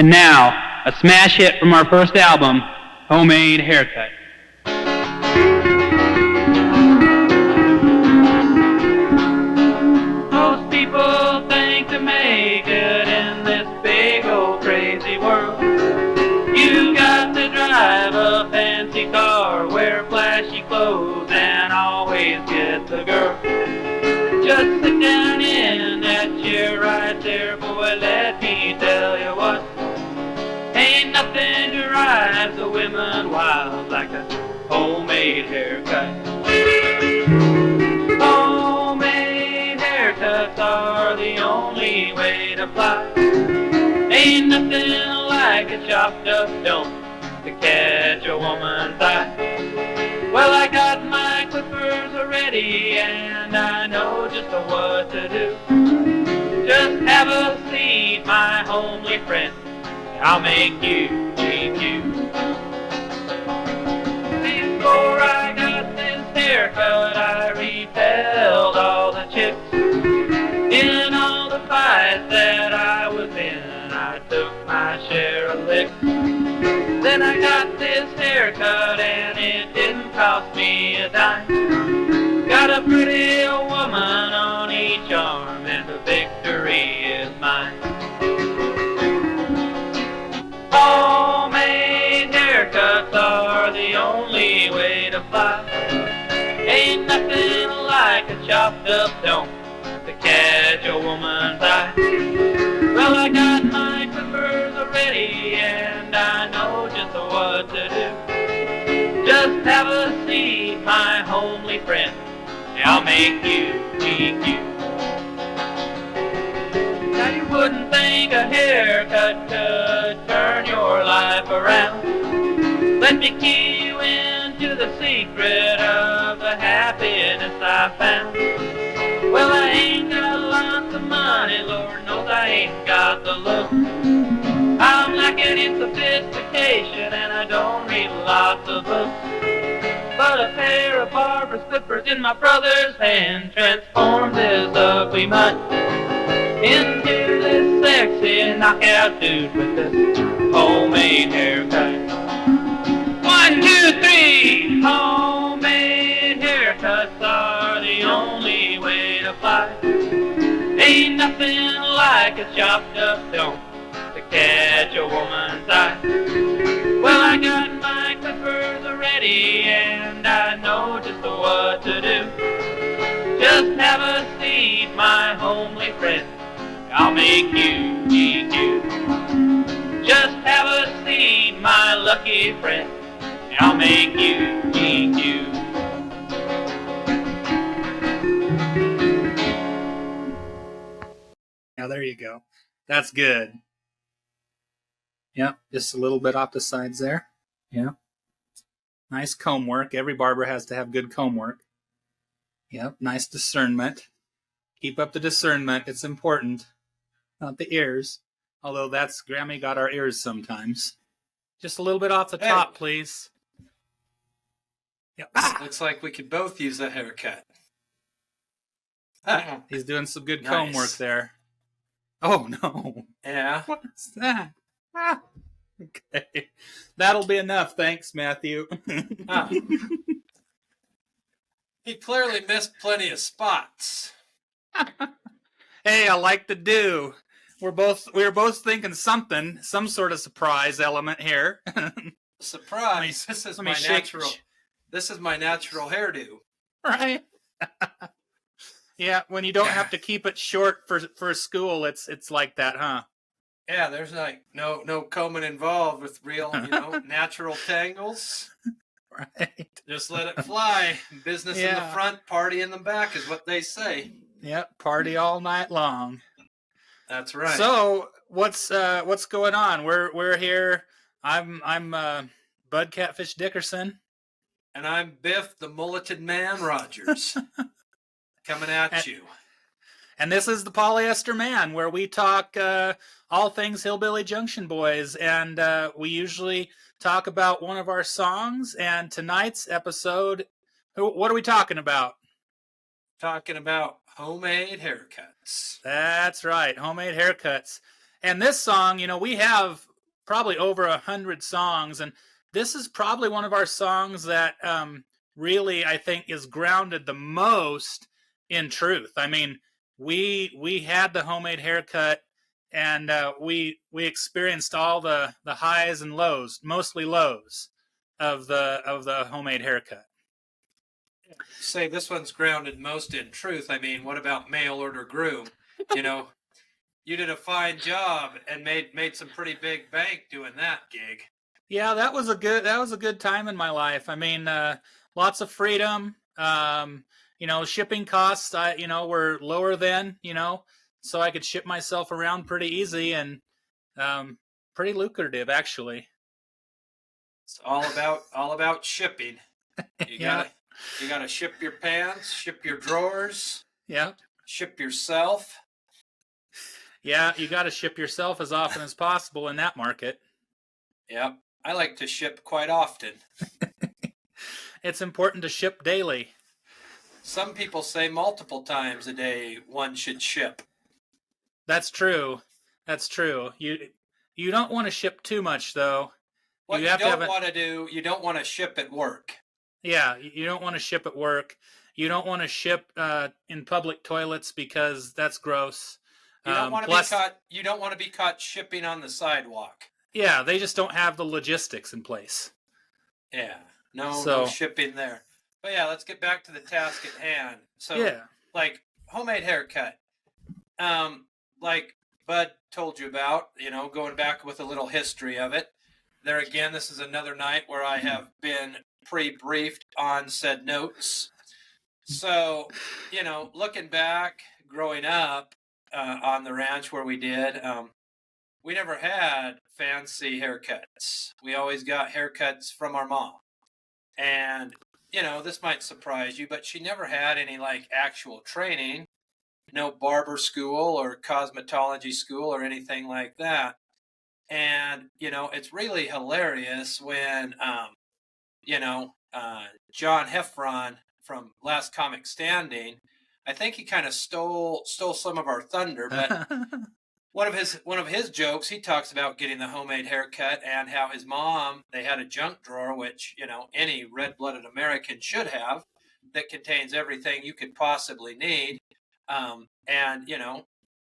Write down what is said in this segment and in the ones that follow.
And now, a smash hit from our first album, Homemade Haircut. Most people think to make it in this big old crazy world, you got to drive a fancy car, wear flashy clothes, and always get the girl. Just sit down in that chair right there, boy, let me tell you what. Ain't nothing drives the women wild like a homemade haircut. Homemade haircuts are the only way to fly. Ain't nothing like a chopped up dome to catch a woman's eye. Well, I got my clippers already and I know just what to do. Just have a seat, my homely friend, I'll make you cheap you. Before I got this haircut, I repelled all the chicks. In all the fights that I was in, I took my share of licks. Then I got this haircut and it didn't cost me a dime. Got a pretty woman on each arm and the victory is mine. Homemade haircuts are the only way to fly. Ain't nothing like a chopped up dome to catch a woman's eye. Well, I got my clippers already and I know just what to do. Just have a seat, my homely friend, I'll make you GQ. Now you wouldn't think a haircut could turn your life around. Let me key you into the secret of the happiness I found. Well, I ain't got lots of money, Lord knows I ain't got the look. I'm lacking in sophistication and I don't read lots of books. But a pair of barber's clippers in my brother's hand transformed this ugly mutt into this sexy knockout dude with this homemade haircut. 1, 2, 3! Homemade haircuts are the only way to fly. Ain't nothing like a chopped up dome to catch a woman's eye. Well, I got my clippers already and I know just what to do. Just have a seat, my homely friend, I'll make you GQ. Just have a seat, my lucky friend, I'll make you GQ. Now there you go. That's good. Yep, just a little bit off the sides there. Yeah. Nice comb work. Every barber has to have good comb work. Yep, nice discernment. Keep up the discernment. It's important. Not the ears. Although that's, Grammy got our ears sometimes. Just a little bit off the top, please. Yep. Looks like we could both use a haircut. He's doing some good comb work there. Oh, no. Yeah. What's that? Okay. That'll be enough. Thanks, Matthew. He clearly missed plenty of spots. Hey, I like the do. We were both thinking something, some sort of surprise element here. Surprise. This is my natural. This is my natural hairdo. Right? Yeah, when you don't have to keep it short for school, it's like that, huh? Yeah, there's like no combing involved with real, natural tangles. Right. Just let it fly. Business in the front, party in the back is what they say. Yep, party all night long. That's right. So what's going on? We're here. I'm Bud Catfish Dickerson. And I'm Biff the Mulleted Man Rogers. Coming at you. And this is the Polyester Man, where we talk all things Hillbilly Junction Boys, and we usually talk about one of our songs. And tonight's episode, what are we talking about? Talking about homemade haircuts. That's right, homemade haircuts. And this song, we have probably over 100 songs, and this is probably one of our songs that really I think is grounded the most in truth. I mean, we had the homemade haircut, and we experienced all the highs and lows, mostly lows, of the homemade haircut. Say this one's grounded most in truth. I mean, what about mail order groom? You know, you did a fine job and made some pretty big bank doing that gig. Yeah, that was a good time in my life. I mean, lots of freedom. Shipping costs, were lower then. So I could ship myself around pretty easy and pretty lucrative, actually. It's all about shipping. You Yeah. gotta ship your pants, ship your drawers, Yeah. ship yourself. Yeah, you got to ship yourself as often as possible in that market. Yep. I like to ship quite often. It's important to ship daily. Some people say multiple times a day one should ship. That's true. That's true. You don't want to ship too much, though. What you don't want to do, you don't want to ship at work. Yeah, you don't want to ship at work. You don't want to ship in public toilets because that's gross. You don't want to be caught. You don't want to be caught shipping on the sidewalk. Yeah, they just don't have the logistics in place. Yeah, no shipping there. But yeah, let's get back to the task at hand. So, yeah, like homemade haircut, like Bud told you about, going back with a little history of it. There again, this is another night where I have been pre-briefed on said notes. So, looking back, growing up on the ranch where we did, we never had fancy haircuts. We always got haircuts from our mom. And, this might surprise you, but she never had any like actual training, no barber school or cosmetology school or anything like that. And, it's really hilarious when, John Heffron from Last Comic Standing, I think he kind of stole some of our thunder, but one of his jokes, he talks about getting the homemade haircut and how his mom, they had a junk drawer, which, any red-blooded American should have, that contains everything you could possibly need. And,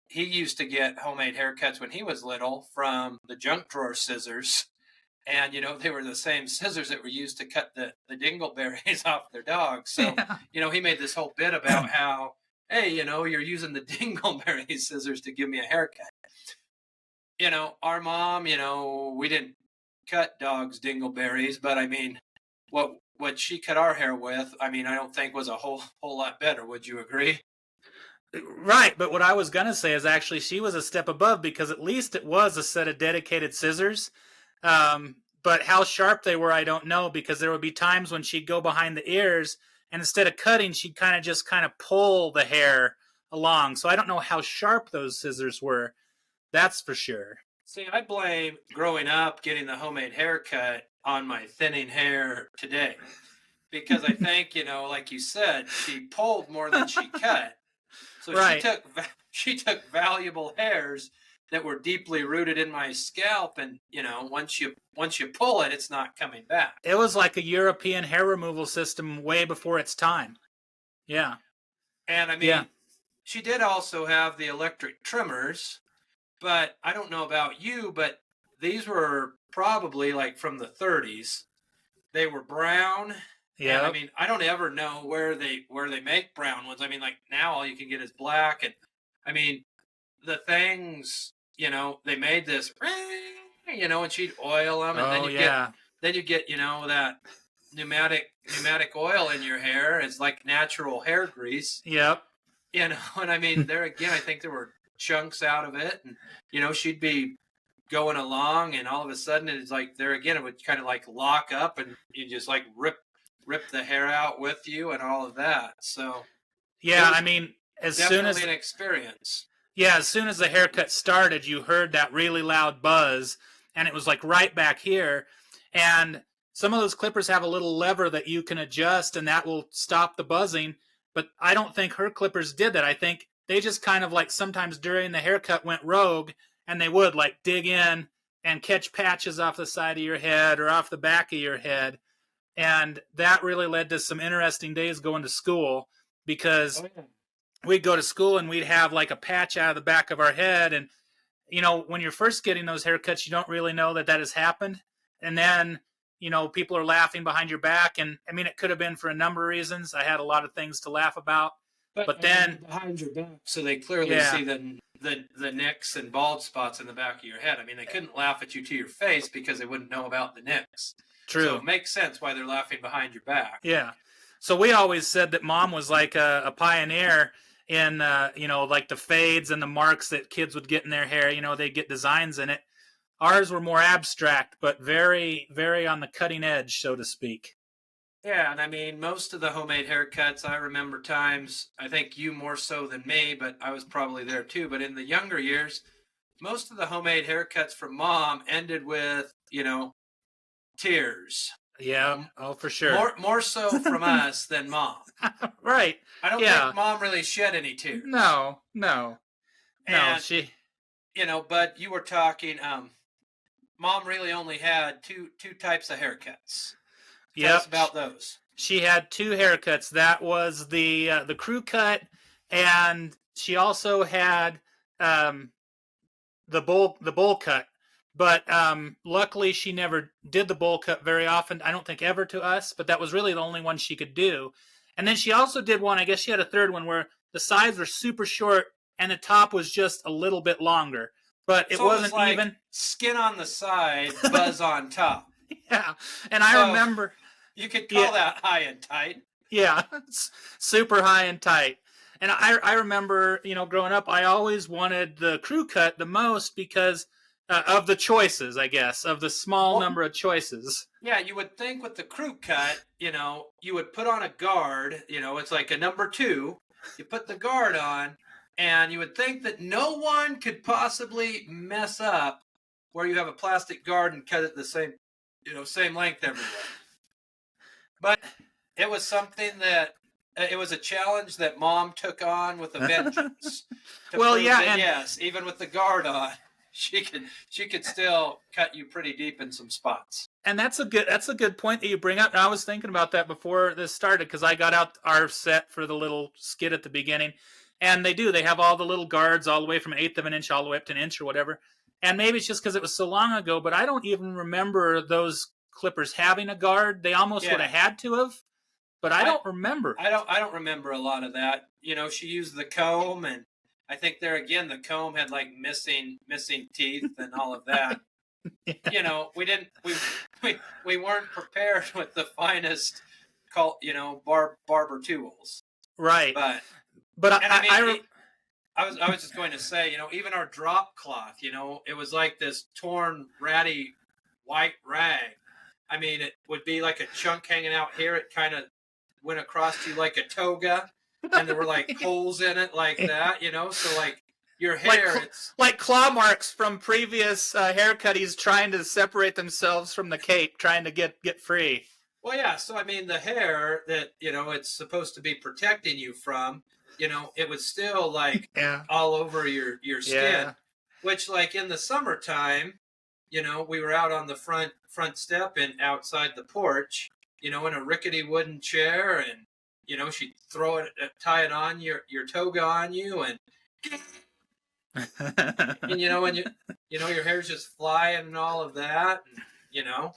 he used to get homemade haircuts when he was little from the junk drawer scissors. And, they were the same scissors that were used to cut the dingleberries off their dogs. So, yeah. He made this whole bit about how, hey, you're using the dingleberry scissors to give me a haircut. Our mom, we didn't cut dogs dingleberries, but I mean, what she cut our hair with, I mean, I don't think was a whole lot better. Would you agree? Right, but what I was going to say is actually she was a step above because at least it was a set of dedicated scissors. But how sharp they were, I don't know, because there would be times when she'd go behind the ears and instead of cutting, she'd kind of pull the hair along. So I don't know how sharp those scissors were. That's for sure. See, I blame growing up getting the homemade haircut on my thinning hair today. Because I think, like you said, she pulled more than she cut. So right. she took valuable hairs that were deeply rooted in my scalp, and once you pull it, it's not coming back. It was like a European hair removal system way before its time. Yeah. And I mean, she did also have the electric trimmers, but I don't know about you, but these were probably like from the 30s. They were brown. Yeah. I mean, I don't ever know where they make brown ones. I mean, like now all you can get is black, and I mean, the things, they made this, and she'd oil them, and then you get, that pneumatic oil in your hair. It's like natural hair grease. Yep. And I mean, there again, I think there were chunks out of it, and she'd be going along, and all of a sudden it's like there again, it would kind of like lock up, and you just like rip the hair out with you and all of that. So yeah, I mean, as soon as an experience. Yeah, as soon as the haircut started, you heard that really loud buzz, and it was like right back here. And some of those clippers have a little lever that you can adjust, and that will stop the buzzing. But I don't think her clippers did that. I think they just kind of like sometimes during the haircut went rogue, and they would like dig in and catch patches off the side of your head or off the back of your head. And that really led to some interesting days going to school, because we'd go to school and we'd have like a patch out of the back of our head. And, when you're first getting those haircuts, you don't really know that has happened. And then, people are laughing behind your back. And I mean, it could have been for a number of reasons. I had a lot of things to laugh about. But then behind your back, so they clearly see the nicks and bald spots in the back of your head. I mean, they couldn't laugh at you to your face because they wouldn't know about the nicks. True. So it makes sense why they're laughing behind your back. Yeah. So we always said that Mom was like a pioneer in, like the fades and the marks that kids would get in their hair. They'd get designs in it. Ours were more abstract, but very, very on the cutting edge, so to speak. Yeah, and I mean, most of the homemade haircuts, I remember times, I think you more so than me, but I was probably there too. But in the younger years, most of the homemade haircuts from Mom ended with, tears. Yeah, for sure. More so from us than Mom. Right. I don't think Mom really shed any tears. No. And, she... but you were talking, Mom really only had two types of haircuts. Tell us about those. She had 2 haircuts. That was the crew cut, and she also had the bowl cut. But luckily, she never did the bowl cut very often. I don't think ever to us, but that was really the only one she could do. And then she also did one, I guess she had a third one, where the sides were super short and the top was just a little bit longer. But it wasn't like even. Skin on the side, buzz on top. Yeah, and I remember. You could call that high and tight. Yeah, super high and tight. And I remember, growing up, I always wanted the crew cut the most because of the choices, I guess, of the small number of choices. Yeah, you would think with the crew cut, you would put on a guard, it's like a number 2. You put the guard on, and you would think that no one could possibly mess up where you have a plastic guard and cut it the same, same length everywhere. But it was something that it was a challenge that Mom took on with a vengeance. Well, yeah, and yes, even with the guard on, she could still cut you pretty deep in some spots. And that's a good point that you bring up. And I was thinking about that before this started, because I got out our set for the little skit at the beginning, and they have all the little guards all the way from 1/8 of an inch all the way up to an inch or whatever. And maybe it's just because it was so long ago, but I don't even remember those clippers having a guard. They almost would have had to have, but I don't remember. I don't remember a lot of that. She used the comb, and I think there again the comb had like missing teeth and all of that. Yeah. We weren't prepared with the finest barber tools. Right. But I was just going to say, even our drop cloth, it was like this torn ratty white rag. I mean, it would be like a chunk hanging out here. It kind of went across you like a toga, and there were like holes in it like that, So like your hair, it's like claw marks from previous haircutties trying to separate themselves from the cape, trying to get free. Well, yeah. So I mean, the hair that it's supposed to be protecting you from, it was still like all over your skin, which like in the summertime. We were out on the front step and outside the porch, in a rickety wooden chair, and she'd tie it on your toga on you, and and your hair's just flying and all of that, and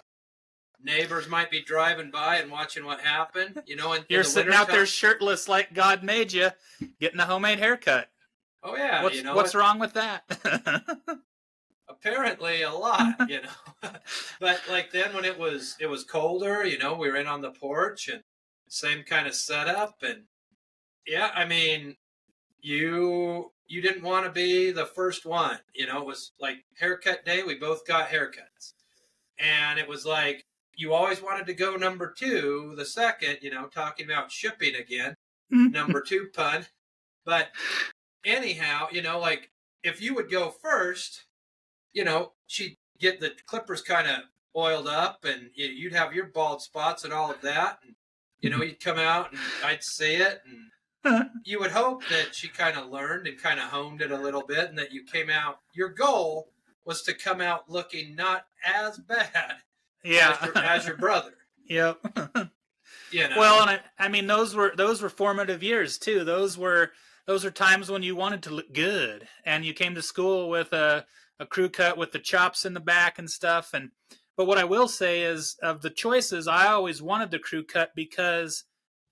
neighbors might be driving by and watching what happened, and you're sitting out there shirtless like God made you, getting a homemade haircut. Oh yeah, what's wrong with that? Apparently a lot, but like then when it was colder, we were in on the porch and same kind of setup, and yeah, I mean, you didn't want to be the first one, it was like haircut day. We both got haircuts, and it was like you always wanted to go number 2, the second, talking about shipping again, number 2 pun. But anyhow, like if you would go first, she'd get the clippers kind of oiled up, and you'd have your bald spots and all of that. And, you'd come out and I'd see it, and you would hope that she kind of learned and kind of honed it a little bit, and that you came out. Your goal was to come out looking not as bad Yeah. as your brother. Yep. You know. Well, and I mean those were formative years too. Those were times when you wanted to look good, and you came to school with a crew cut with the chops in the back and stuff. And but what I will say is, of the choices, I always wanted the crew cut because,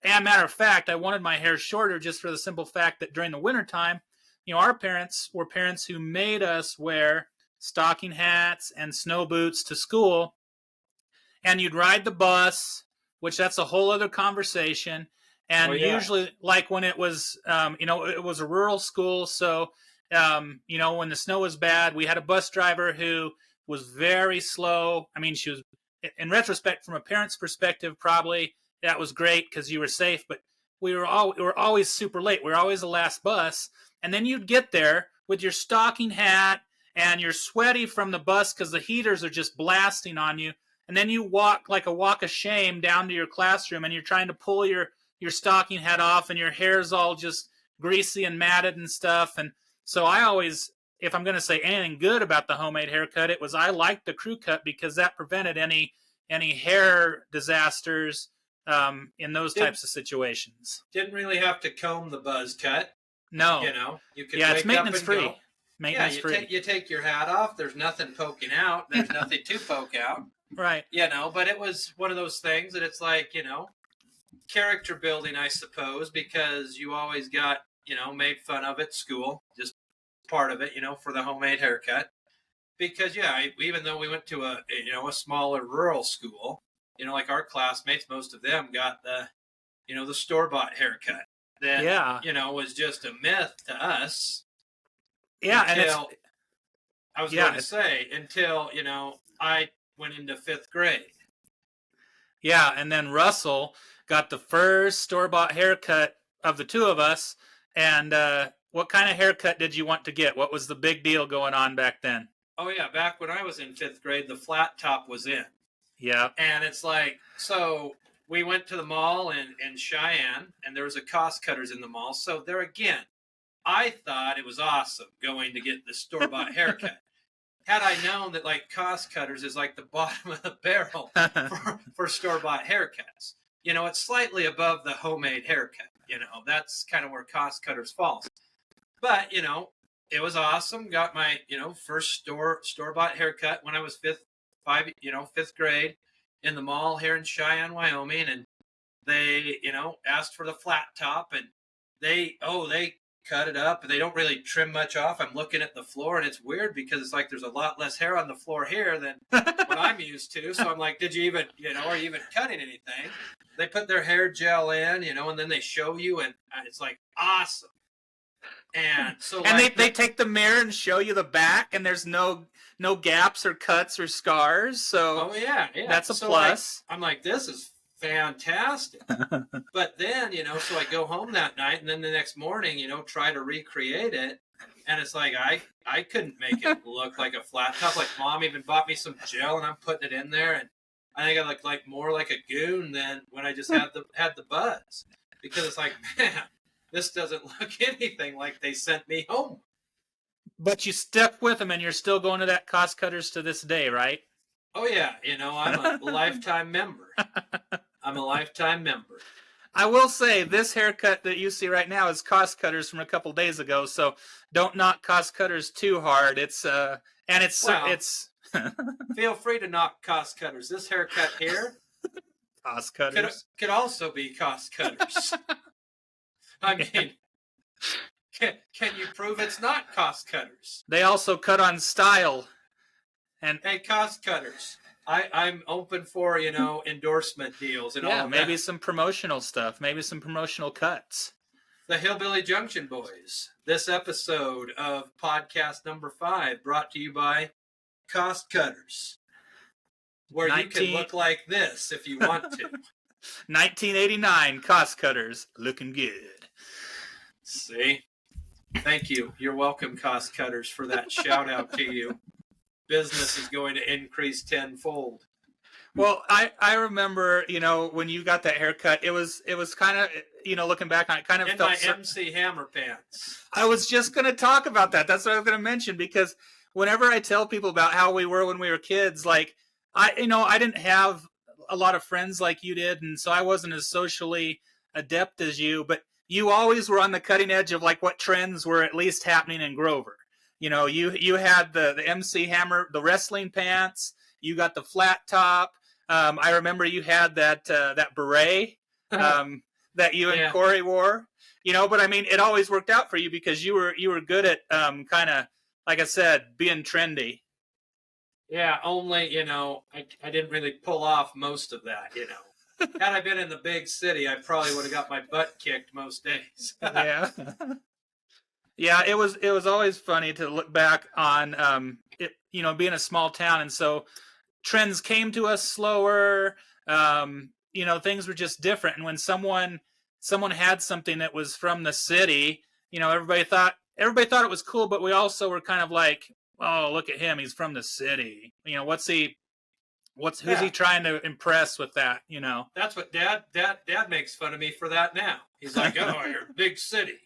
and matter of fact, I wanted my hair shorter just for the simple fact that during the wintertime, our parents were parents who made us wear stocking hats and snow boots to school, and you'd ride the bus, which that's a whole other conversation. And usually, like when it was, it was a rural school, so when the snow was bad, we had a bus driver who was very slow. I mean, she was, in retrospect, from a parent's perspective, probably that was great because you were safe. But we were always super late. We were always the last bus, and then you'd get there with your stocking hat and you're sweaty from the bus because the heaters are just blasting on you. And then you walk like a walk of shame down to your classroom, and you're trying to pull your stocking hat off, and your hair's all just greasy and matted and stuff. And so I always, if I'm going to say anything good about the homemade haircut, it was I liked the crew cut because that prevented any hair disasters in those types of situations. Didn't really have to comb the buzz cut. No. You could it's maintenance free. Maintenance free. You take your hat off. There's nothing poking out. There's nothing to poke out. Right. But it was one of those things that it's like, character building, I suppose, because you always got, made fun of at school, just part of it, for the homemade haircut. Because, even though we went to a smaller rural school, like our classmates, most of them got the store-bought haircut. That, was just a myth to us. Yeah, until, I was going to say, until, I went into 5th grade. Yeah, and then Russell got the first store-bought haircut of the two of us. And what kind of haircut did you want to get? What was the big deal going on back then? Oh, yeah, back when I was in 5th grade, the flat top was in. Yeah. And it's like, so we went to the mall in Cheyenne, and there was a Cost Cutters in the mall. So there again, I thought it was awesome going to get the store-bought haircut. Had I known that like Cost Cutters is like the bottom of the barrel for store-bought haircuts. It's slightly above the homemade haircut. That's kind of where Cost Cutters falls. But, it was awesome. Got my, first store-bought haircut when I was 5th grade in the mall here in Cheyenne, Wyoming. And they, asked for the flat top, and they cut it up, and they don't really trim much off. I'm looking at the floor, and it's weird because it's like there's a lot less hair on the floor here than what I'm used to. So I'm like, did you even, are you even cutting anything? They put their hair gel in, and then they show you, and it's like awesome. And so, and they take the mirror and show you the back, and there's no gaps or cuts or scars. So that's a plus. I'm like, this is fantastic. But then, so I go home that night, and then the next morning, try to recreate it. And it's like, I couldn't make it look like a flat top. Like Mom even bought me some gel, and I'm putting it in there. And I think I look like more like a goon than when I just had the buzz, because it's like, man, this doesn't look anything like they sent me home. But you stuck with them, and you're still going to that Cost Cutters to this day, right? Oh, yeah. I'm a lifetime member. I'm a lifetime member. I will say this haircut that you see right now is Cost Cutters from a couple days ago, so don't knock Cost Cutters too hard. It's feel free to knock Cost Cutters. This haircut here, Cost Cutters, could also be Cost Cutters. I mean, can you prove it's not Cost Cutters? They also cut on style. And hey, Cost Cutters, I'm open for, endorsement deals and all of maybe that. some promotional stuff, maybe some promotional cuts. The Hillbilly Junction Boys. This episode of podcast number 5 brought to you by Cost Cutters, where you can look like this if you want to. 1989 Cost Cutters, looking good. See? Thank you. You're welcome, Cost Cutters, for that shout out to you. Business is going to increase tenfold. Well, I remember, when you got that haircut, it was kind of, looking back on it, kind of in felt my MC Hammer pants. I was just going to talk about that. That's what I was going to mention, because whenever I tell people about how we were when we were kids, like I didn't have a lot of friends like you did, and so I wasn't as socially adept as you, but you always were on the cutting edge of like what trends were at least happening in Grover. You had the MC Hammer, the wrestling pants. You got the flat top. I remember you had that beret that you and Corey wore. But I mean, it always worked out for you because you were good at kind of, like I said, being trendy. Yeah, only, I didn't really pull off most of that, Had I been in the big city, I probably would have got my butt kicked most days. Yeah. Yeah, it was always funny to look back on it, being a small town, and so trends came to us slower. Things were just different, and when someone had something that was from the city, everybody thought it was cool, but we also were kind of like, oh, look at him, he's from the city. Who's he trying to impress with that? That's what Dad makes fun of me for that now. He's like, oh, you're a big city.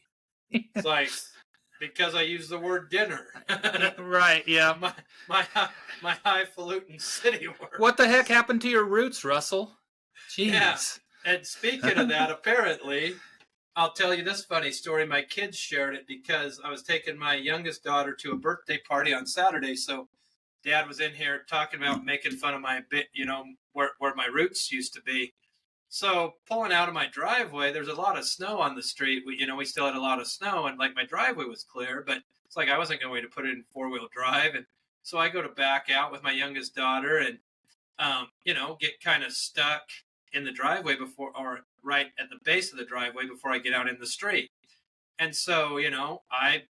It's like, because I use the word dinner. Right, yeah. My highfalutin city word. What the heck happened to your roots, Russell? Jeez. Yeah. And speaking of that, apparently, I'll tell you this funny story. My kids shared it because I was taking my youngest daughter to a birthday party on Saturday. So Dad was in here talking about making fun of my bit, where my roots used to be. So pulling out of my driveway, there's a lot of snow on the street. We still had a lot of snow, and like my driveway was clear, but it's like I wasn't going to put it in 4-wheel drive. And so I go to back out with my youngest daughter and, get kind of stuck in the driveway or right at the base of the driveway before I get out in the street. And so, I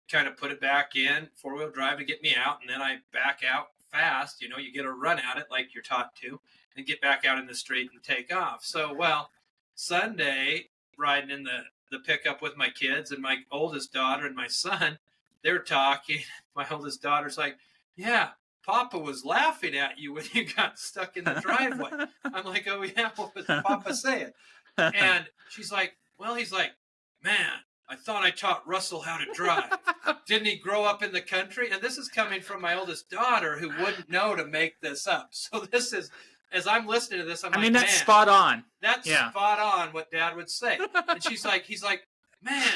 kind of put it back in 4-wheel drive to get me out. And then I back out fast, you get a run at it like you're taught to, and get back out in the street and take off. So, Sunday, riding in the pickup with my kids and my oldest daughter and my son, they're talking. My oldest daughter's like, yeah, Papa was laughing at you when you got stuck in the driveway. I'm like, oh, yeah, what was Papa saying? And she's like, well, he's like, man, I thought I taught Russell how to drive. Didn't he grow up in the country? And this is coming from my oldest daughter who wouldn't know to make this up. So this is, as I'm listening to this, I mean, that's spot on. That's spot on what Dad would say. And he's like, man,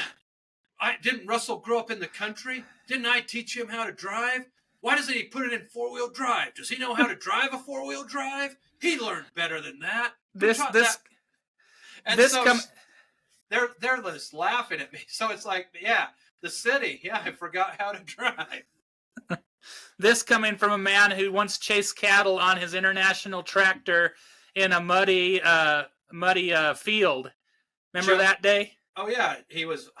didn't Russell grow up in the country? Didn't I teach him how to drive? Why doesn't he put it in 4-wheel drive? Does he know how to drive a 4-wheel drive? He learned better than that. They're just laughing at me. So it's like, yeah, the city. Yeah, I forgot how to drive. This coming from a man who once chased cattle on his international tractor in a muddy field. Remember that day? Oh yeah, he was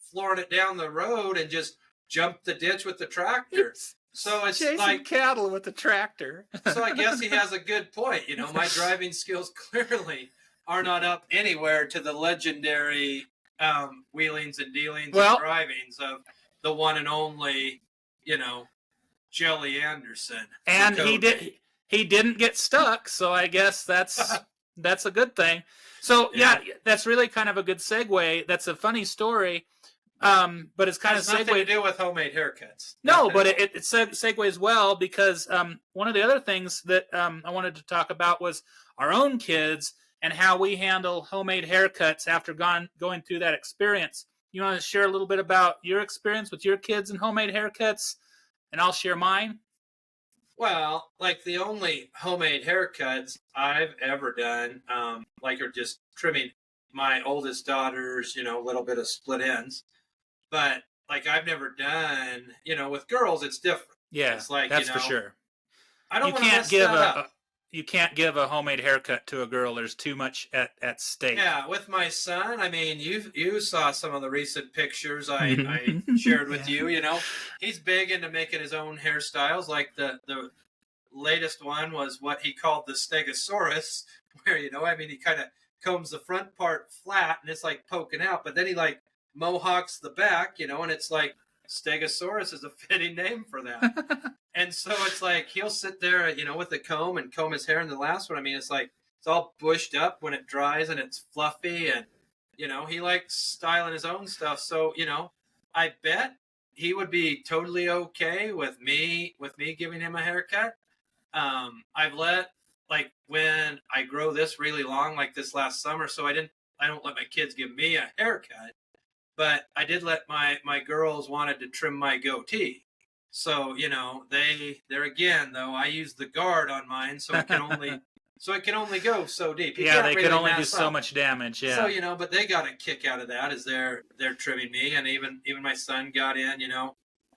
flooring it down the road and just jumped the ditch with the tractor. So it's chasing like cattle with the tractor. So I guess he has a good point. My driving skills clearly are not up anywhere to the legendary wheelings and dealings and drivings of the one and only, Jelly Anderson. And he didn't get stuck, so I guess that's a good thing. So yeah, that's really kind of a good segue. That's a funny story. But it's kind of nothing to do with homemade haircuts. No, but it segues well because one of the other things that I wanted to talk about was our own kids and how we handle homemade haircuts after going through that experience. You want to share a little bit about your experience with your kids and homemade haircuts, and I'll share mine? Well, like the only homemade haircuts I've ever done, are just trimming my oldest daughter's, little bit of split ends. But like I've never done, with girls, it's different. Yeah, it's like, that's for sure. I don't want to mess that up. You can't give a homemade haircut to a girl. There's too much at stake. Yeah, with my son, I mean, you saw some of the recent pictures I shared with you. He's big into making his own hairstyles. Like the latest one was what he called the Stegosaurus, where he kind of combs the front part flat and it's like poking out, but then he like mohawks the back, and it's like Stegosaurus is a fitting name for that. And so it's like he'll sit there, with the comb and comb his hair. And the last one, it's like it's all bushed up when it dries and it's fluffy, and he likes styling his own stuff. So I bet he would be totally okay with me giving him a haircut. I've let, like, when I grow this really long, like this last summer, so I don't let my kids give me a haircut, but I did let my girls wanted to trim my goatee. So, they're again, though, I use the guard on mine, so it can only go so deep. You Yeah, can't they really could only do mess so up. much damage. Yeah. So, but they got a kick out of that as they're trimming me, and even my son got in,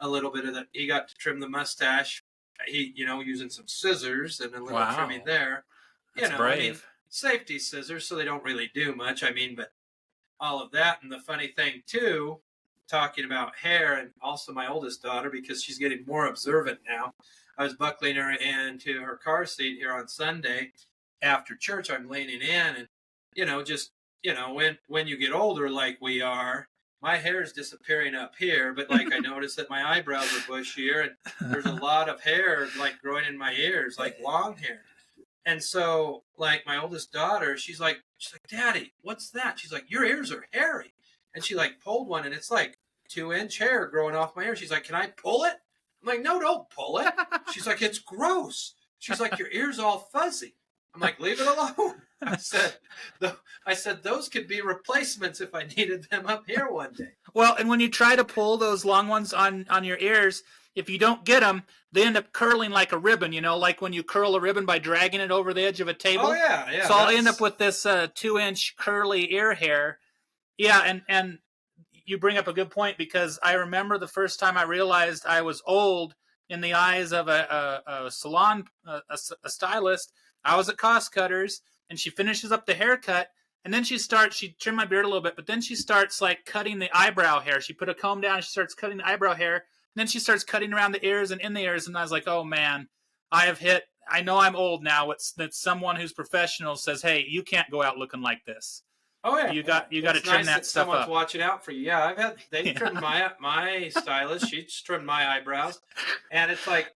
a little bit of that. He got to trim the mustache. He, using some scissors and a little Wow. trimming there. That's I brave. mean, safety scissors, so they don't really do much. I mean, but all of that, and the funny thing too, talking about hair, and also my oldest daughter, because she's getting more observant now. I was buckling her into her car seat here on Sunday after church. I'm leaning in, and just when you get older like we are, my hair is disappearing up here, but like I noticed that my eyebrows are bushier, and there's a lot of hair like growing in my ears, like long hair. And so, like, my oldest daughter, she's like, Daddy, what's that? She's like, your ears are hairy. And she like pulled one, and it's like 2-inch hair growing off my ear. She's like, can I pull it? I'm like, no, don't pull it. She's like, it's gross. She's like, your ear's all fuzzy. I'm like, leave it alone. I said those could be replacements if I needed them up here one day. Well, and when you try to pull those long ones on your ears, if you don't get them, they end up curling like a ribbon, like when you curl a ribbon by dragging it over the edge of a table. Oh, yeah. So I'll end up with this 2-inch curly ear hair. Yeah, and you bring up a good point, because I remember the first time I realized I was old in the eyes of a salon, a stylist. I was at Cost Cutters, and she finishes up the haircut, and then she trimmed my beard a little bit, but then she starts like cutting the eyebrow hair. She put a comb down, and she starts cutting the eyebrow hair, and then she starts cutting around the ears and in the ears, and I was like, oh man, I know I'm old now. It's that someone who's professional says, hey, you can't go out looking like this. Oh yeah, you got to trim nice that stuff someone's up. watching out for you. Yeah, they trimmed my stylist. She trimmed my eyebrows, and it's like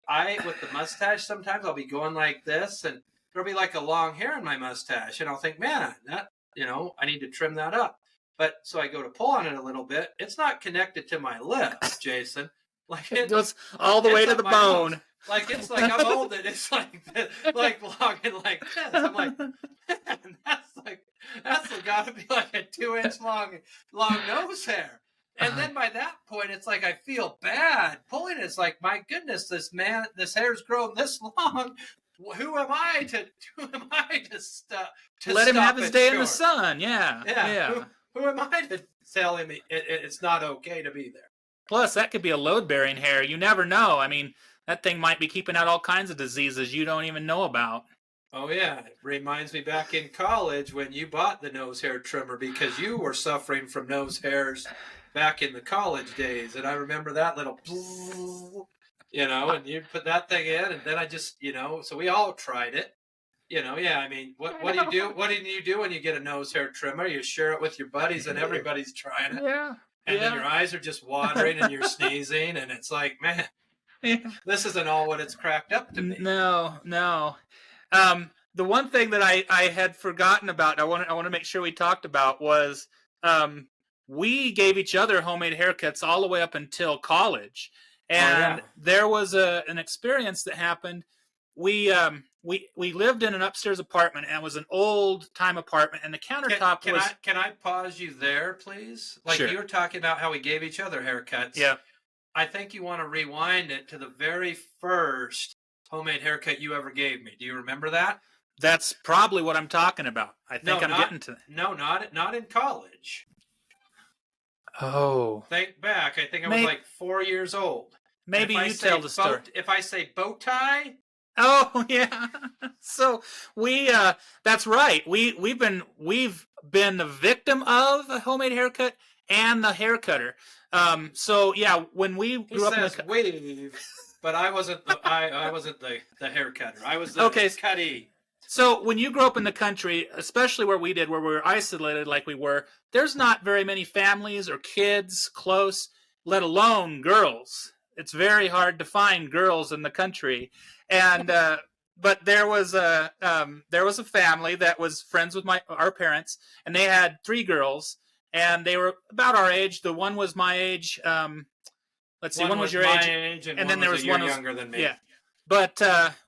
with the mustache. Sometimes I'll be going like this, and there'll be like a long hair in my mustache, and I'll think, man, that I need to trim that up. But so I go to pull on it a little bit. It's not connected to my lips, Jason. Like it goes all the way to the bone. Nose. Like it's like I'm old, and it's like like long and like this. I'm like, man, that's got to be like a 2-inch long nose hair. And then by that point, it's like I feel bad pulling it. It's like, my goodness, this hair's grown this long. Who am I to stop? Let him have his day in the sun. Yeah. Who am I to tell him it's not okay to be there? Plus, that could be a load-bearing hair. You never know. I mean, that thing might be keeping out all kinds of diseases you don't even know about. Oh, yeah. It reminds me back in college when you bought the nose hair trimmer, because you were suffering from nose hairs back in the college days. And I remember that little, and you put that thing in, and then I just, so we all tried it. I mean, what do you do? What do you do when you get a nose hair trimmer? You share it with your buddies, and everybody's trying it. Yeah. And then your eyes are just watering, and you're sneezing, and it's like, man, this isn't all what it's cracked up to be. No. The one thing that I had forgotten about, I want to make sure we talked about, was we gave each other homemade haircuts all the way up until college, and there was an experience that happened. We lived in an upstairs apartment, and it was an old time apartment, and the countertop was. Can I pause you there, please? Like, sure. You were talking about how we gave each other haircuts. Yeah. I think you want to rewind it to the very first homemade haircut you ever gave me. Do you remember that? That's probably what I'm talking about. I think I'm getting to. No, not in college. Oh. Think back. I think I was like 4 years old. Maybe you tell the story. If I say bow tie. Oh yeah. So that's right. We've been the victim of a homemade haircut and the hair cutter. So yeah, when we grew up in the weave, but I wasn't the hair cutter. I was the cuttee. So when you grow up in the country, especially where we were isolated like we were, there's not very many families or kids close, let alone girls. It's very hard to find girls in the country. And but there was a family that was friends with our parents, and they had 3 girls, and they were about our age. The one was my age. let's see, one was your my age, and and one then there was a year one younger than me. Yeah, but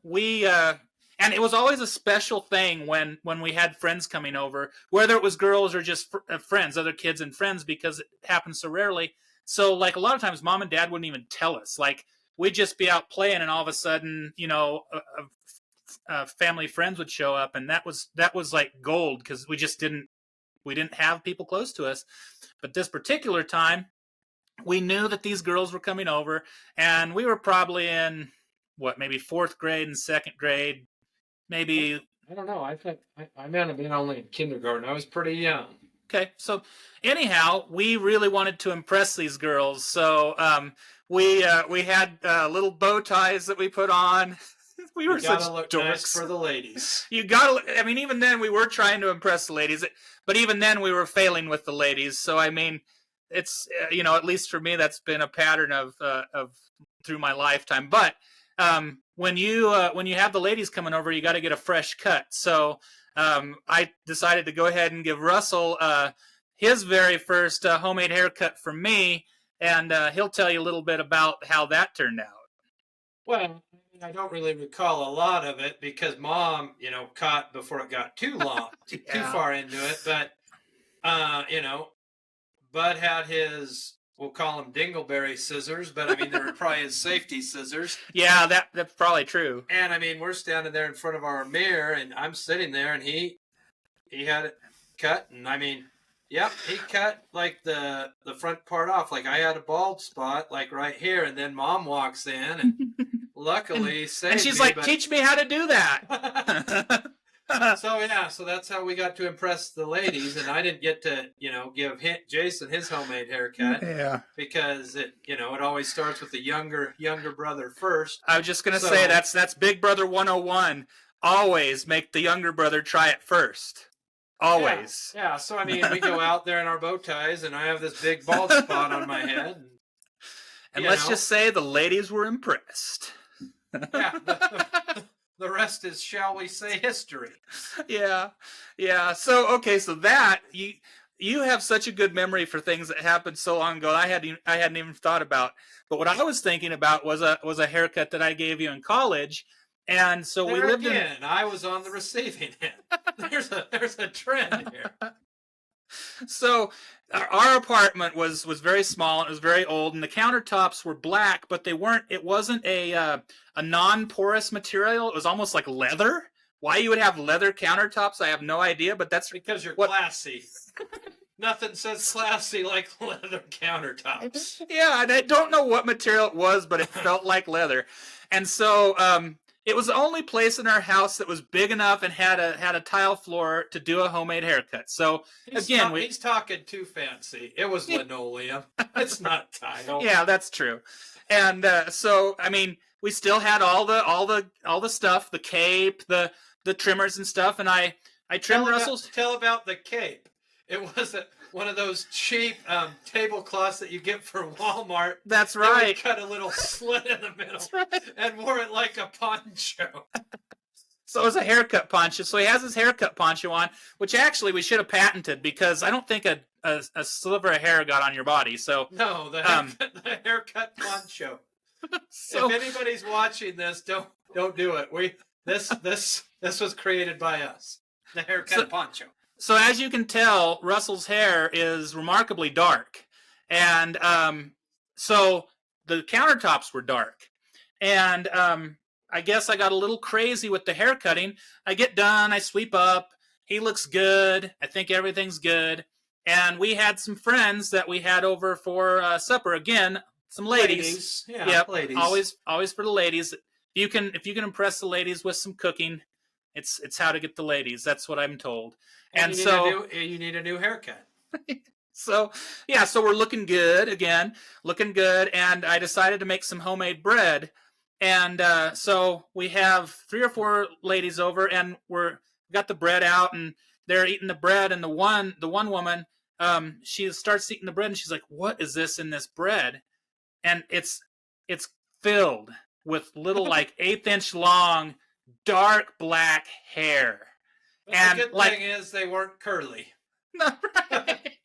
we and it was always a special thing when we had friends coming over, whether it was girls or just friends, other kids and friends, because it happened so rarely. So like a lot of times, mom and dad wouldn't even tell us. Like we'd just be out playing, and all of a sudden, family friends would show up, and that was like gold because we didn't have people close to us. But this particular time, we knew that these girls were coming over, and we were probably in maybe fourth grade and second grade, maybe. I don't know. I think I might have been only in kindergarten. I was pretty young. Okay, so anyhow, we really wanted to impress these girls, so we had little bow ties that we put on. We were such look dorks. nice for the ladies. You gotta. I mean, even then we were trying to impress the ladies, but even then we were failing with the ladies. So I mean, it's at least for me, that's been a pattern of through my lifetime. But when you have the ladies coming over, you got to get a fresh cut. So I decided to go ahead and give Russell his very first homemade haircut from me, and he'll tell you a little bit about how that turned out. Well, I don't really recall a lot of it because Mom, caught before it got too long, too far into it. But, Bud had his, we'll call them dingleberry scissors, but I mean, they were probably his safety scissors. Yeah, that's probably true. And I mean, we're standing there in front of our mirror, and I'm sitting there, and he had it cut, and I mean, yep, he cut like the front part off. Like I had a bald spot, like right here, and then Mom walks in, and luckily saved and she's me, like, "Teach me how to do that." So that's how we got to impress the ladies, and I didn't get to give Jason his homemade haircut. Yeah, because it always starts with the younger brother first. I was just gonna say that's Big Brother 101. Always make the younger brother try it first. Always. Yeah. So I mean, we go out there in our bow ties, and I have this big bald spot on my head. And let's just say the ladies were impressed. Yeah. The rest is, shall we say, history. Yeah. So that you have such a good memory for things that happened so long ago. I hadn't even thought about. But what I was thinking about was a haircut that I gave you in college, and so we lived in. I was on the receiving end. There's a trend here. So our apartment was very small, and it was very old, and the countertops were black, but they weren't. It wasn't a non-porous material. It was almost like leather. Why you would have leather countertops, I have no idea. But that's because you're classy. Nothing says classy like leather countertops. Yeah, and I don't know what material it was, but it felt like leather, and so it was the only place in our house that was big enough and had a tile floor to do a homemade haircut. So he's talking too fancy. It was linoleum. It's not tile. Yeah, that's true. And so I mean, we still had all the stuff, the cape, the trimmers and stuff, and I trimmed Russell's. Tell about the cape. It wasn't one of those cheap tablecloths that you get from Walmart. That's right. We cut a little slit in the middle. That's right. And wore it like a poncho. So it was a haircut poncho. So he has his haircut poncho on, which actually we should have patented because I don't think a sliver of hair got on your body. So no, the haircut poncho. So, if anybody's watching this, don't do it. This was created by us. The haircut poncho. So as you can tell, Russell's hair is remarkably dark. And so the countertops were dark. And I guess I got a little crazy with the hair cutting. I get done, I sweep up. He looks good. I think everything's good. And we had some friends that we had over for supper. Again, some ladies. Yeah, yep, ladies. Always for the ladies. If you can impress the ladies with some cooking, it's how to get the ladies. That's what I'm told. And so you need a new haircut. So we're looking good again, and I decided to make some homemade bread. And so we have 3 or 4 ladies over, and we got the bread out, and they're eating the bread. And the one woman, she starts eating the bread, and she's like, "What is this in this bread?" And it's filled with little like 1/8-inch long, dark black hair. But and the good thing is they weren't curly. Right.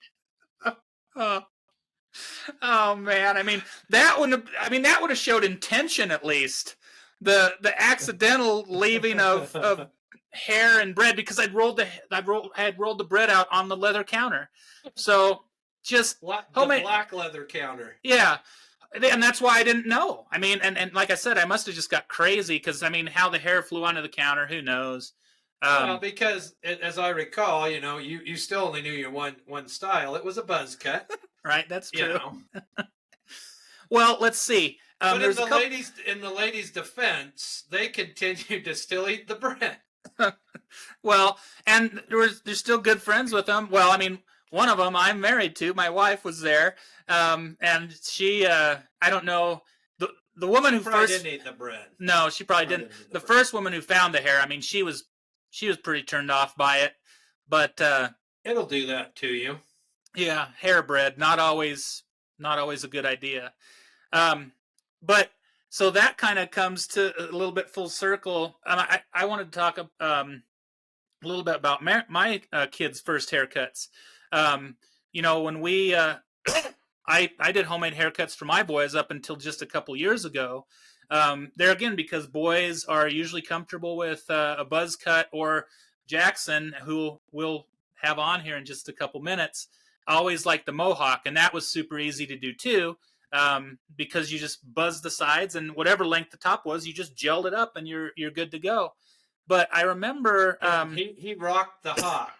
Oh man, I mean that would have showed intention at least. The accidental leaving of hair and bread because I had rolled the bread out on the leather counter. So just The homemade. black leather counter. Yeah. And that's why I didn't know. I mean, and like I said, I must have just got crazy because I mean, how the hair flew onto the counter, who knows? Well, because as I recall, you still only knew your one style. It was a buzz cut. Right, that's true. You know. Well, let's see. But in the ladies' defense, they continued to still eat the bread. Well, and they're still good friends with them. Well, I mean, one of them I'm married to. My wife was there, and she I don't know the woman who Probably first didn't eat the bread. No, she probably didn't. The first woman who found the hair, I mean, she was pretty turned off by it, but it'll do that to you. Yeah, hair bread, not always a good idea. But so that kind of comes to a little bit full circle. I wanted to talk a little bit about my kids' first haircuts. When we I did homemade haircuts for my boys up until just a couple years ago. There again, because boys are usually comfortable with a buzz cut, or Jackson, who we'll have on here in just a couple minutes, always liked the mohawk, and that was super easy to do too, because you just buzz the sides, and whatever length the top was, you just gelled it up, and you're good to go. But I remember he rocked the hawk.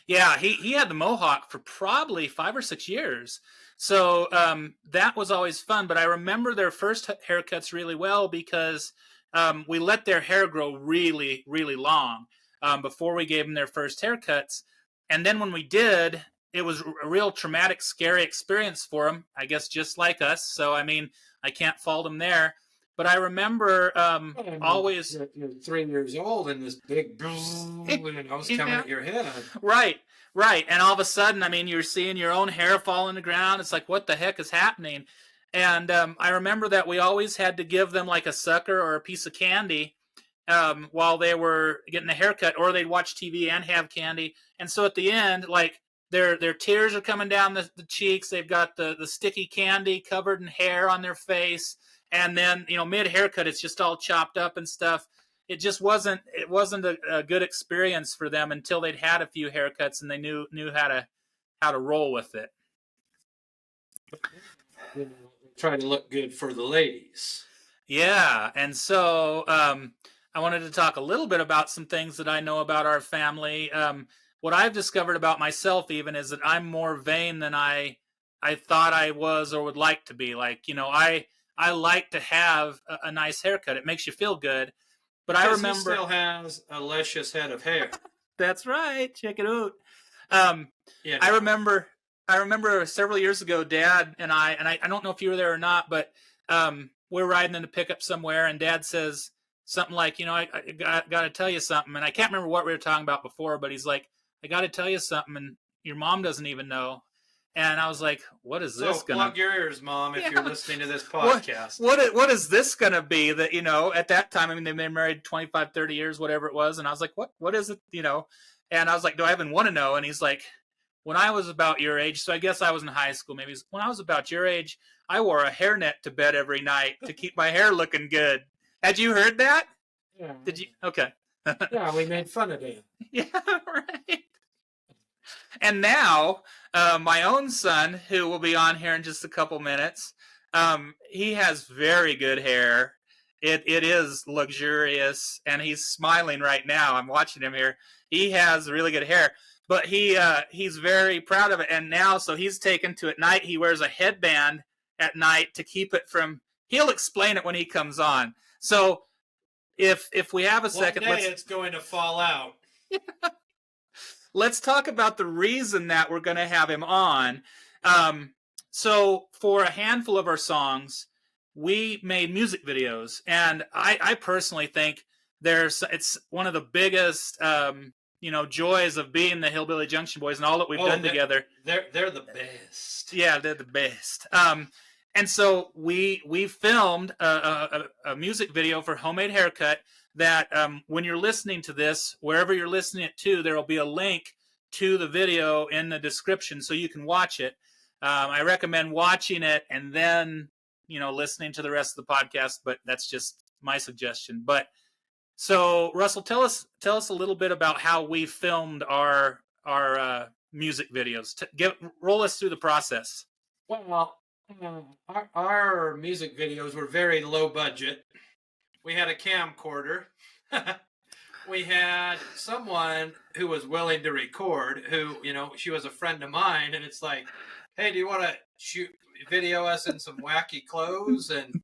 Yeah, he had the mohawk for probably 5 or 6 years. So that was always fun. But I remember their first haircuts really well because we let their hair grow really, really long before we gave them their first haircuts. And then when we did, it was a real traumatic, scary experience for them, I guess, just like us. So, I mean, I can't fault them there. But I remember always... You're 3 years old and this big was coming at your head. Right. And all of a sudden, I mean, you're seeing your own hair fall on the ground. It's like, what the heck is happening? And I remember that we always had to give them like a sucker or a piece of candy while they were getting a haircut, or they'd watch TV and have candy. And so at the end, like, their tears are coming down the cheeks. They've got the sticky candy covered in hair on their face. And then, mid haircut, it's just all chopped up and stuff. It just wasn't a good experience for them until they'd had a few haircuts and they knew how to roll with it. Trying to look good for the ladies. Yeah, and so I wanted to talk a little bit about some things that I know about our family. What I've discovered about myself even is that I'm more vain than I thought I was or would like to be. Like, I like to have a nice haircut. It makes you feel good. But because I remember he still has a luscious head of hair. That's right. Check it out. Yeah. I remember several years ago, Dad and I don't know if you were there or not, but we're riding in the pickup somewhere, and Dad says something like, I got to tell you something. And I can't remember what we were talking about before, but he's like, I got to tell you something, and your mom doesn't even know. And I was like, what is this going to... plug your ears, Mom, if you're listening to this podcast. What is this going to be that, at that time, I mean, they've been married 25, 30 years, whatever it was. And I was like, what is it, And I was like, do I even want to know? And he's like, when I was about your age, so I guess I was in high school, maybe when I was about your age, I wore a hairnet to bed every night to keep my hair looking good. Had you heard that? Yeah. Did you? Okay. Yeah, we made fun of him. Yeah, right. And now, my own son, who will be on here in just a couple minutes, he has very good hair. It is luxurious, and he's smiling right now. I'm watching him here. He has really good hair, but he's very proud of it. And now, so he's taken to at night. He wears a headband at night to keep it from. He'll explain it when he comes on. So if we have a second, it's going to fall out. Let's talk about the reason that we're going to have him on. So for a handful of our songs, we made music videos, and I personally think it's one of the biggest joys of being the Hillbilly Junction Boys and all that we've done together. They're the best. Yeah, they're the best. And so we filmed a music video for Homemade Haircut that when you're listening to this, wherever you're listening it to, there will be a link to the video in the description so you can watch it. I recommend watching it and then, listening to the rest of the podcast, but that's just my suggestion. But so, Russell, tell us a little bit about how we filmed our music videos. Roll us through the process. Well, our music videos were very low budget. We had a camcorder. We had someone who was willing to record, who, she was a friend of mine, and it's like, hey, do you want to video us in some wacky clothes and,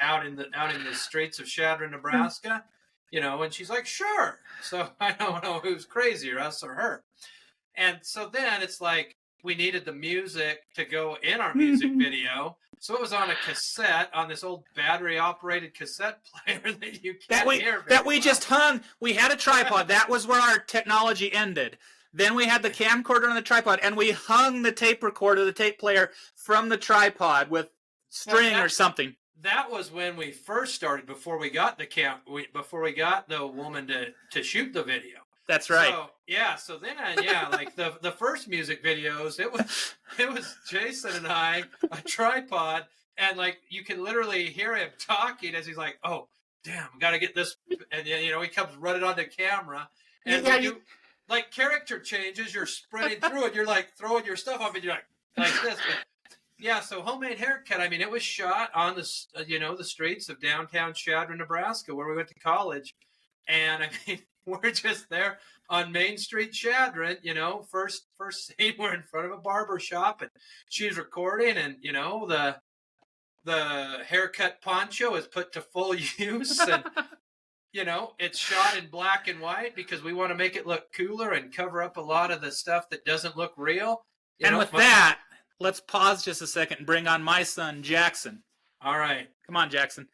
out in the streets of Chadron, Nebraska? And she's like, sure. So I don't know who's crazier, us or her. And so then it's like, we needed the music to go in our music video. So it was on a cassette, on this old battery-operated cassette player that you can't hear. That we just hung. We had a tripod. That was where our technology ended. Then we had the camcorder on the tripod, and we hung the tape recorder, the tape player, from the tripod with string or something. That was when we first started, before we got before we got the woman to shoot the video. That's right. So then, like the first music videos, it was Jason and I, a tripod, and like you can literally hear him talking as he's like, "Oh, damn, got to get this," and he comes running on the camera, and you like character changes, you're sprinting through it, you're like throwing your stuff off, and you're like this. But, yeah, so Homemade Haircut. I mean, it was shot on the the streets of downtown Chadron, Nebraska, where we went to college, and I mean. We're just there on Main Street, Chadron, first scene, we're in front of a barber shop, and she's recording, and, the haircut poncho is put to full use, and, it's shot in black and white because we want to make it look cooler and cover up a lot of the stuff that doesn't look real. With that, let's pause just a second and bring on my son, Jackson. All right. Come on, Jackson.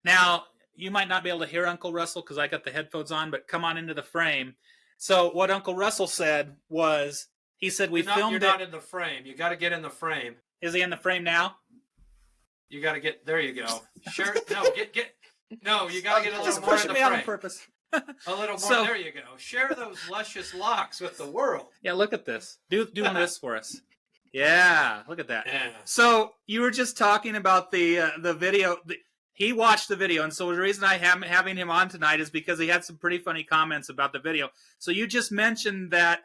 Now, you might not be able to hear Uncle Russell because I got the headphones on, but come on into the frame. So what Uncle Russell said was, he said filmed it. You're not in the frame. You got to get in the frame. Is he in the frame now? You got to get, there you go. Sure. No, you got to get a little more in the frame. Just pushing me out on purpose. A little more, there you go. Share those luscious locks with the world. Yeah, look at this. Do one of this for us. Yeah, look at that. Yeah. So you were just talking about the video. He watched the video, and so the reason I am having him on tonight is because he had some pretty funny comments about the video. So you just mentioned that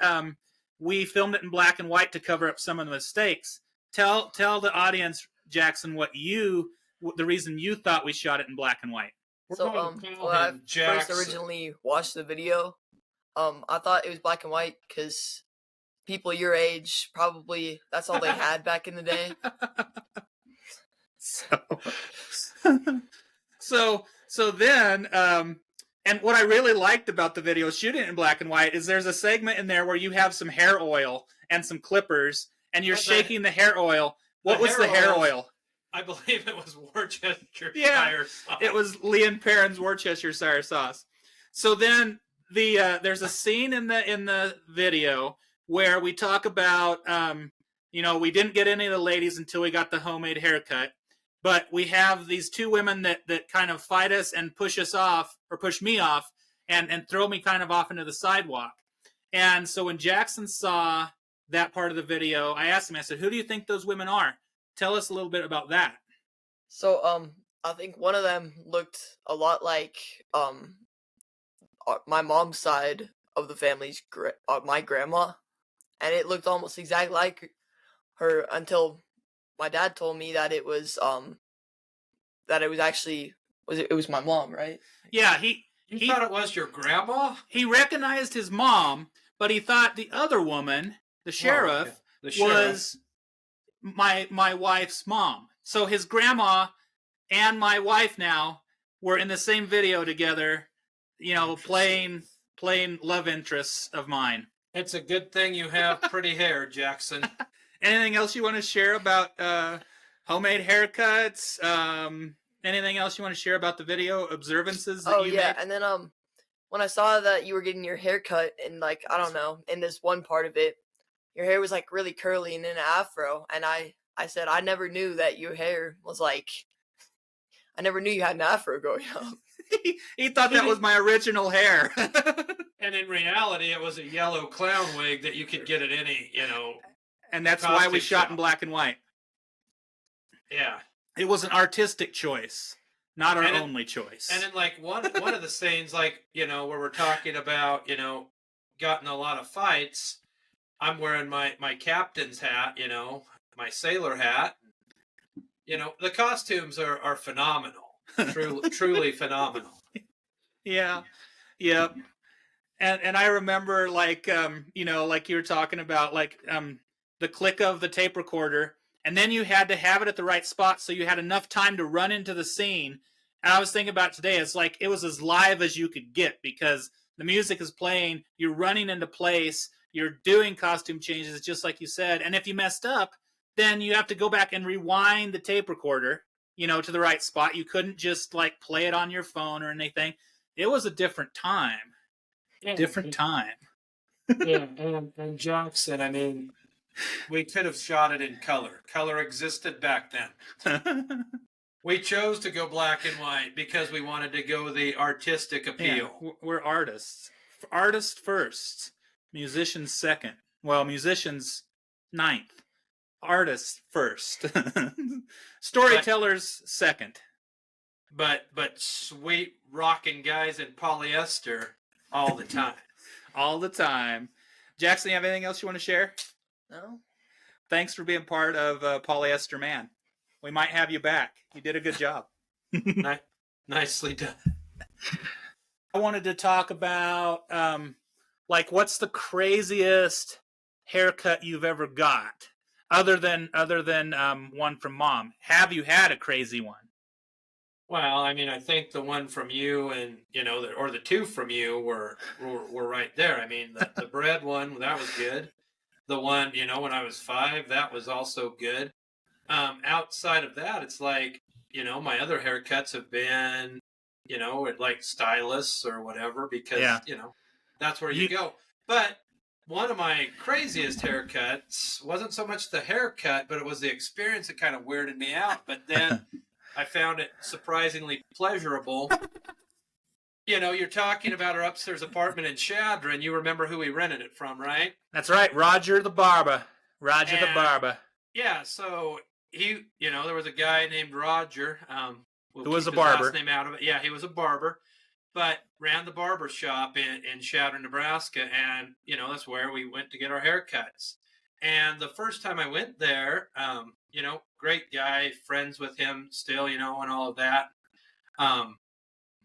we filmed it in black and white to cover up some of the mistakes. Tell the audience, Jackson, the reason you thought we shot it in black and white. So when I first originally watched the video, I thought it was black and white because people your age, probably that's all they had back in the day. So then, and what I really liked about the video, shooting it in black and white, is there's a segment in there where you have some hair oil and some clippers, and you're shaking the hair oil. What was the hair oil? I believe it was Worcestershire sauce. It was Leon Perrin's Worcestershire sauce. So then there's a scene in the video where we talk about we didn't get any of the ladies until we got the homemade haircut. But we have these two women that kind of fight us and push us off, or push me off, and throw me kind of off into the sidewalk. And so when Jackson saw that part of the video, I asked him, I said, who do you think those women are? Tell us a little bit about that. So, I think one of them looked a lot like my mom's side of the family's my grandma, and it looked almost exactly like her until my dad told me that it was actually it was my mom, right? Yeah, he thought it was your grandma? He recognized his mom, but he thought the other woman, the sheriff, was my wife's mom. So his grandma and my wife now were in the same video together, playing love interests of mine. It's a good thing you have pretty hair, Jackson. Anything else you want to share about homemade haircuts? Anything else you want to share about the video observances that you made? And then when I saw that you were getting your hair cut, and like I don't know, in this one part of it, your hair was like really curly and in an afro, and I said I never knew that your hair was like, I never knew you had an afro growing up. He thought that was my original hair. And in reality, it was a yellow clown wig that you could get at any, And that's why we Costume shot in shop. black and white. Yeah. It was an artistic choice, not our And it- only choice. And in like one of the scenes, like, you know, where we're talking about, you know, gotten a lot of fights, I'm wearing my captain's hat, you know, my sailor hat. You know, the costumes are phenomenal. Truly phenomenal. Yeah. Yep. And I remember, like, you know, like you were talking about, like, the click of the tape recorder, and then you had to have it at the right spot so you had enough time to run into the scene. And I was thinking about today, it's like it was as live as you could get, because the music is playing, you're running into place, you're doing costume changes, just like you said. And if you messed up, then you have to go back and rewind the tape recorder, you know, to the right spot. You couldn't just like play it on your phone or anything. It was a different time. Different time. Yeah, and Jackson, I mean, we could have shot it in color. Color existed back then. We chose to go black and white because we wanted to go the artistic appeal. Yeah, we're artists. Artists first, musicians second. Well, musicians ninth. Artists first. Storytellers second. But sweet rocking guys in polyester all the time. All the time. Jackson, you have anything else you want to share? No. Thanks for being part of Polyester Man. We might have you back. You did a good job. Nicely done. I wanted to talk about, like, what's the craziest haircut you've ever got, other than one from Mom? Have you had a crazy one? Well, I mean, I think the one from you and, you know, or the two from you were right there. I mean, the bread one, that was good. The one, you know, when I was 5, that was also good. Outside of that, it's like, you know, my other haircuts have been, you know, at like stylists or whatever, because, you know, that's where you go. But one of my craziest haircuts wasn't so much the haircut, but it was the experience that kind of weirded me out. But then I found it surprisingly pleasurable. You know, you're talking about our upstairs apartment in Shadron. You remember who we rented it from, right? That's right, Roger the Barber. Roger the Barber. Yeah, so he, you know, there was a guy named Roger. Who was a barber. Last name out of it. Yeah, he was a barber, but ran the barber shop in Shadron, Nebraska, and you know that's where we went to get our haircuts. And the first time I went there, you know, great guy, friends with him still, you know, and all of that.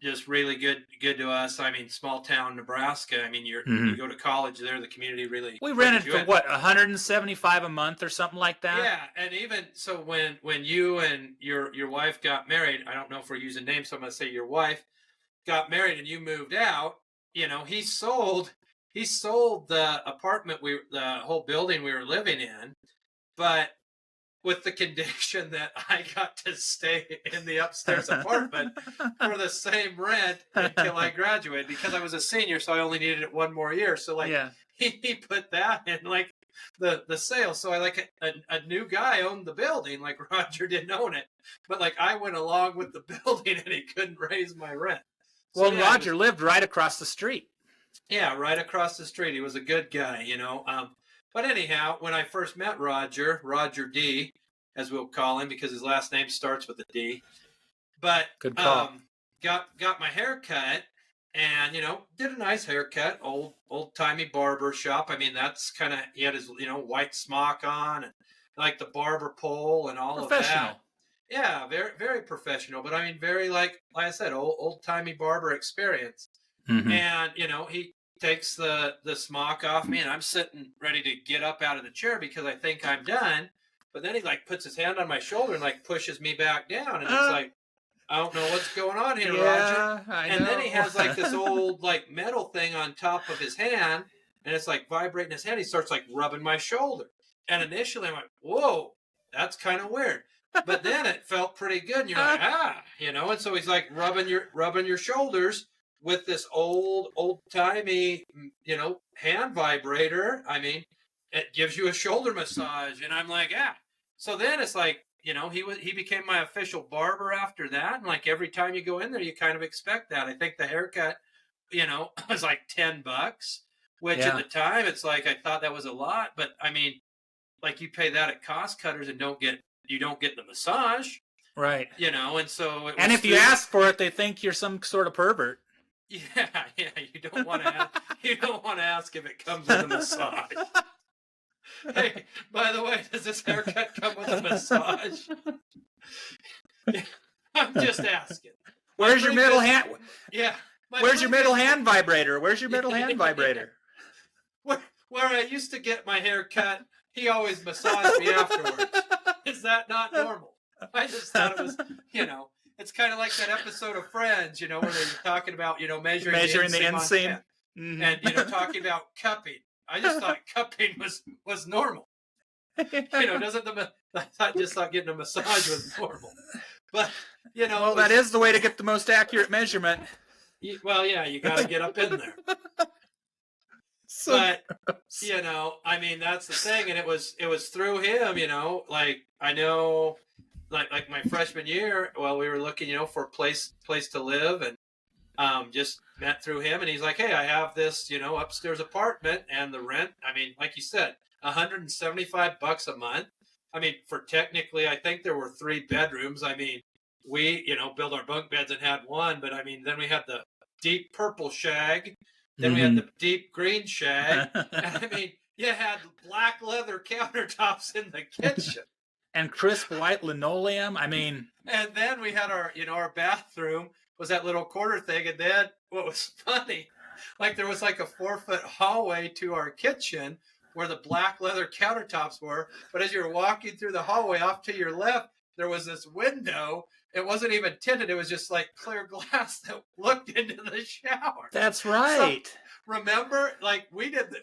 Just really good to us. I mean, small town Nebraska. I mean, you go to college there, the community really. We rented for what, $175 a month or something like that. Yeah, and even so, when you and your wife got married, I don't know if we're using names, so I'm gonna say your wife got married and you moved out. You know, he sold the apartment, the whole building we were living in, but with the condition that I got to stay in the upstairs apartment for the same rent until I graduated, because I was a senior, so I only needed it one more year. So like he put that in like the sale. So I like a new guy owned the building, like Roger didn't own it, but like I went along with the building and he couldn't raise my rent. So, well, Roger lived right across the street. Yeah, right across the street. He was a good guy, you know. But anyhow, when I first met Roger D, as we'll call him because his last name starts with a D, but good call. Got my hair cut, and you know, did a nice haircut, old timey barber shop. I mean, that's kind of, he had his, you know, white smock on and like the barber pole and all of that. Yeah, very very professional. But I mean, very like I said, old timey barber experience. Mm-hmm. And you know, he takes the smock off me, and I'm sitting ready to get up out of the chair because I think I'm done. But then he like puts his hand on my shoulder and like pushes me back down, and it's like, I don't know what's going on here, Roger. And then he has like this old like metal thing on top of his hand, and it's like vibrating his hand. He starts like rubbing my shoulder, and initially I'm like, whoa, that's kind of weird. But then it felt pretty good, and you're like, you know. And so he's like rubbing your shoulders with this old timey, you know, hand vibrator. I mean, it gives you a shoulder massage, and I'm like, So then it's like, you know, he became my official barber after that, and like every time you go in there, you kind of expect that. I think the haircut, you know, was like $10, which at the time it's like I thought that was a lot, but I mean, like you pay that at Cost Cutters and you don't get the massage, Right. you know, and so And if you ask for it, they think you're some sort of pervert. yeah, you don't want to ask if it comes with a massage. Hey, by the way, does this haircut come with a massage? Yeah, I'm just asking. Where's your middle hand? Yeah. Where's your middle hand vibrator? Where's your middle hand vibrator? Where I used to get my hair cut, he always massaged me afterwards. Is that not normal? I just thought it was, you know, it's kind of like that episode of Friends, you know, where they're talking about, you know, measuring the inseam. Mm-hmm. And, you know, talking about cupping. I just thought cupping was normal. You know, I thought getting a massage was normal. But, you know. Well, that is the way to get the most accurate measurement. Well, yeah, you got to get up in there. But, you know, I mean, that's the thing. And it was through him, you know, like, I know, like my freshman year, well, we were looking, you know, for a place to live, and just met through him. And he's like, hey, I have this, you know, upstairs apartment, and the rent, I mean, like you said, $175 a month. I mean, for technically, I think there were 3 bedrooms. I mean, we, you know, built our bunk beds and had one, but I mean, then we had the deep purple shag. Then we had the deep green shag. And I mean, you had black leather countertops in the kitchen. And crisp white linoleum. I mean. And then we had our, you know, our bathroom was that little quarter thing. And then what was funny, like there was like a 4-foot hallway to our kitchen where the black leather countertops were. But as you were walking through the hallway off to your left, there was this window. It wasn't even tinted. It was just like clear glass that looked into the shower. That's right. So, remember, like we didn't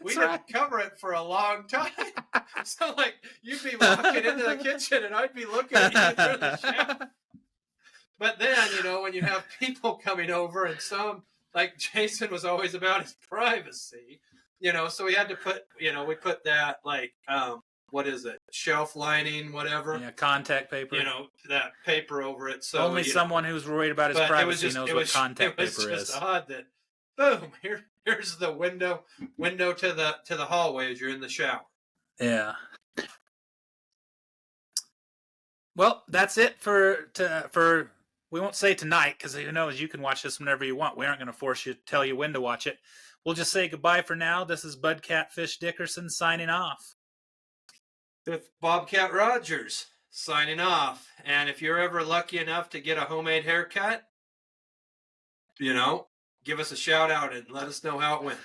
cover it for a long time. So like you'd be walking into the kitchen and I'd be looking at you through the shower. But then, you know, when you have people coming over, and some, like Jason was always about his privacy, you know, so we had to put, you know, we put that like what is it? Shelf lining, whatever. Yeah, contact paper. You know, that paper over it. So only someone who's worried about his privacy knows what contact paper is. It was just odd that, boom, here's the window to the hallway as you're in the shower. Yeah. Well, that's it for we won't say tonight, because who knows, you can watch this whenever you want. We aren't going to force you, tell you when to watch it. We'll just say goodbye for now. This is Bud Catfish Dickerson signing off. With Bobcat Rogers signing off. And if you're ever lucky enough to get a homemade haircut, you know, give us a shout out and let us know how it went.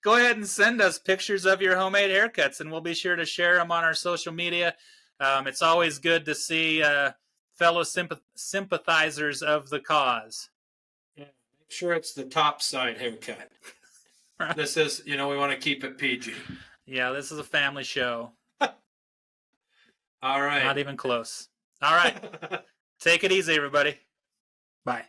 Go ahead and send us pictures of your homemade haircuts, and we'll be sure to share them on our social media. It's always good to see fellow sympathizers of the cause. Yeah, make sure it's the top side haircut. This is, you know, we want to keep it PG. Yeah, this is a family show. All right. Not even close. All right. Take it easy, everybody. Bye.